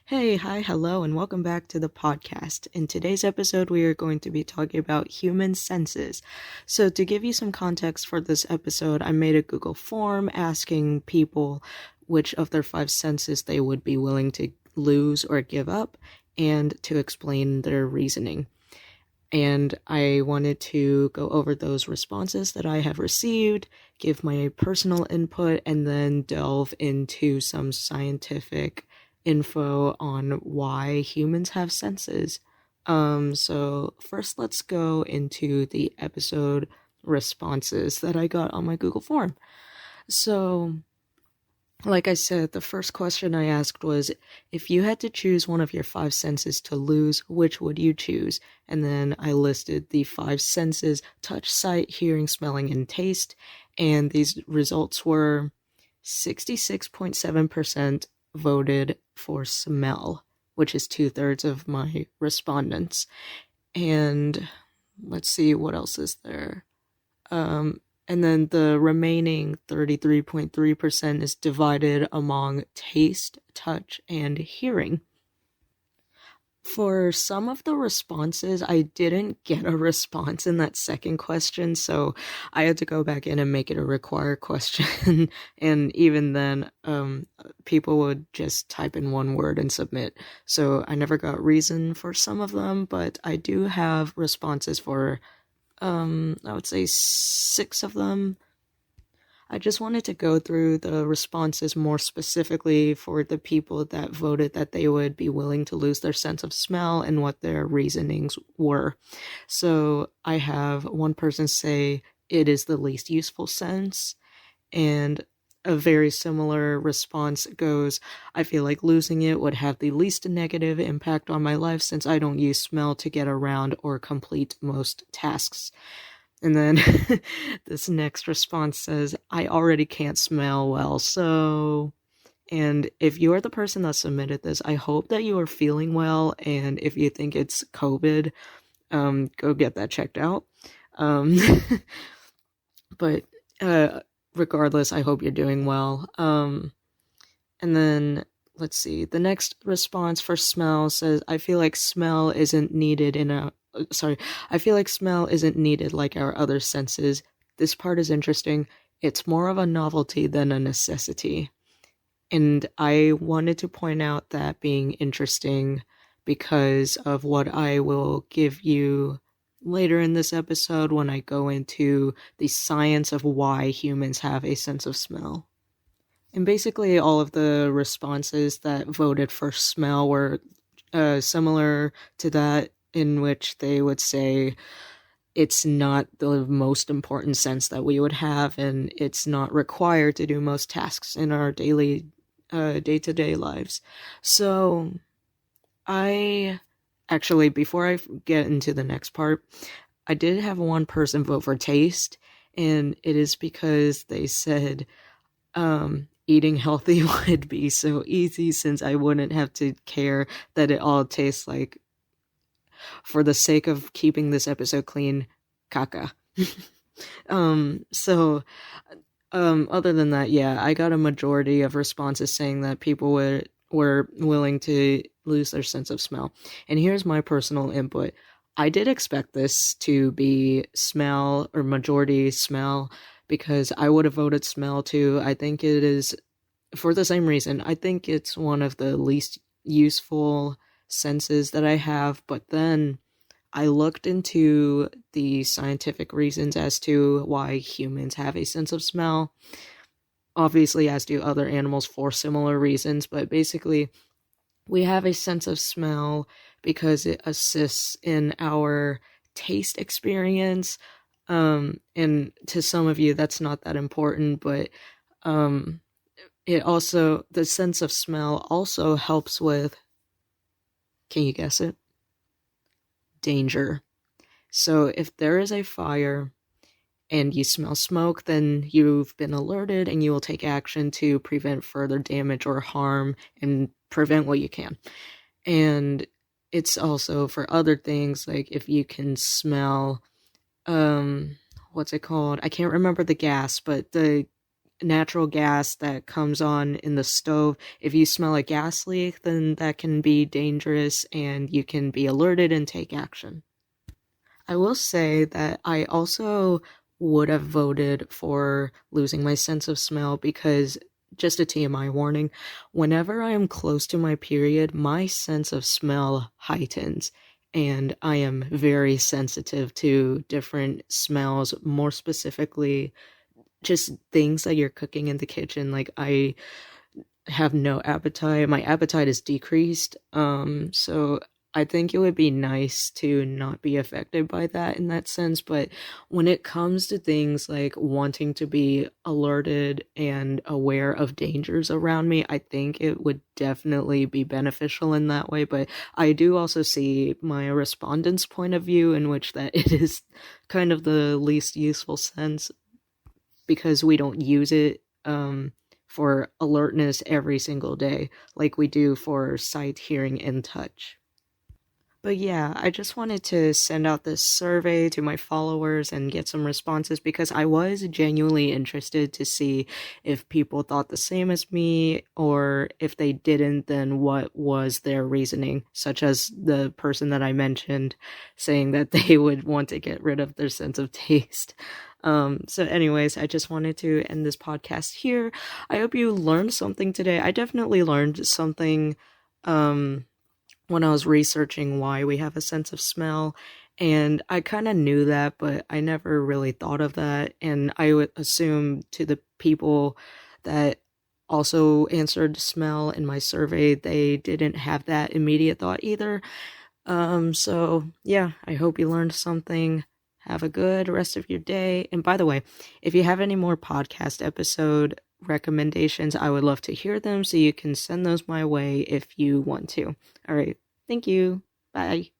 Hey, hi, hello, and welcome back to the podcast. In today's episode, we are going to be talking about human senses. So, to give you some context for this episode, I made a Google form asking people which of their five senses they would be willing to lose or give up, and to explain their reasoning. And I wanted to go over those responses that I have received, give my personal input, and then delve into some scientific info on why humans have senses. So first let's go into the episode responses that I got on my Google form. So, like I said, the first question I asked was, if you had to choose one of your five senses to lose, which would you choose? And then I listed the five senses: touch, sight, hearing, smelling, and taste. And these results were 66.7% voted for smell, which is 2/3 of my respondents. And let's see, what else is there? And then the remaining 33.3% is divided among taste, touch, and hearing. For some of the responses, I didn't get a response in that second question, so I had to go back in and make it a required question. And even then, people would just type in one word and submit. So I never got reason for some of them, but I do have responses for I would say 6 of them. I just wanted to go through the responses more specifically for the people that voted that they would be willing to lose their sense of smell and what their reasonings were. So I have one person say it is the least useful sense, and a very similar response goes, I feel like losing it would have the least negative impact on my life since I don't use smell to get around or complete most tasks. And then this next response says, I already can't smell well, so... And if you are the person that submitted this, I hope that you are feeling well, and if you think it's COVID, go get that checked out. Um, but, regardless, I hope you're doing well. And then, let's see, the next response for smell says, I feel like smell isn't needed I feel like smell isn't needed like our other senses. This part is interesting. It's more of a novelty than a necessity. And I wanted to point out that being interesting because of what I will give you later in this episode when I go into the science of why humans have a sense of smell. And basically all of the responses that voted for smell were similar to that, in which they would say it's not the most important sense that we would have, and it's not required to do most tasks in our daily day-to-day lives. So I actually, before I get into the next part, I did have one person vote for taste, and it is because they said eating healthy would be so easy since I wouldn't have to care that it all tastes like, for the sake of keeping this episode clean, caca. Other than that, yeah, I got a majority of responses saying that people were willing to lose their sense of smell. And here's my personal input. I did expect this to be smell, or majority smell, because I would have voted smell too. I think it is, for the same reason, I think it's one of the least useful senses that I have, but then I looked into the scientific reasons as to why humans have a sense of smell. Obviously, as do other animals for similar reasons, but basically, we have a sense of smell because it assists in our taste experience. And to some of you, that's not that important, but it also, the sense of smell also helps with, can you guess it? Danger. So if there is a fire and you smell smoke, then you've been alerted and you will take action to prevent further damage or harm and prevent what you can. And it's also for other things, like if you can smell, what's it called? I can't remember the gas, but the natural gas that comes on in the stove. If you smell a gas leak, then that can be dangerous and you can be alerted and take action. I will say that I also would have voted for losing my sense of smell because, just a TMI warning, whenever I am close to my period, my sense of smell heightens. And I am very sensitive to different smells, more specifically, just things that you're cooking in the kitchen. Like, I have no appetite. My appetite is decreased. So I think it would be nice to not be affected by that in that sense. But when it comes to things like wanting to be alerted and aware of dangers around me, I think it would definitely be beneficial in that way. But I do also see my respondent's point of view, in which that it is kind of the least useful sense because we don't use it for alertness every single day like we do for sight, hearing, and touch. But yeah, I just wanted to send out this survey to my followers and get some responses because I was genuinely interested to see if people thought the same as me, or if they didn't, then what was their reasoning, such as the person that I mentioned saying that they would want to get rid of their sense of taste. So anyways, I just wanted to end this podcast here. I hope you learned something today. I definitely learned something, when I was researching why we have a sense of smell. And I kind of knew that, but I never really thought of that. And I would assume to the people that also answered smell in my survey, they didn't have that immediate thought either. So yeah, I hope you learned something. Have a good rest of your day. And by the way, if you have any more podcast episode recommendations, I would love to hear them, so you can send those my way if you want to. All right. Thank you. Bye.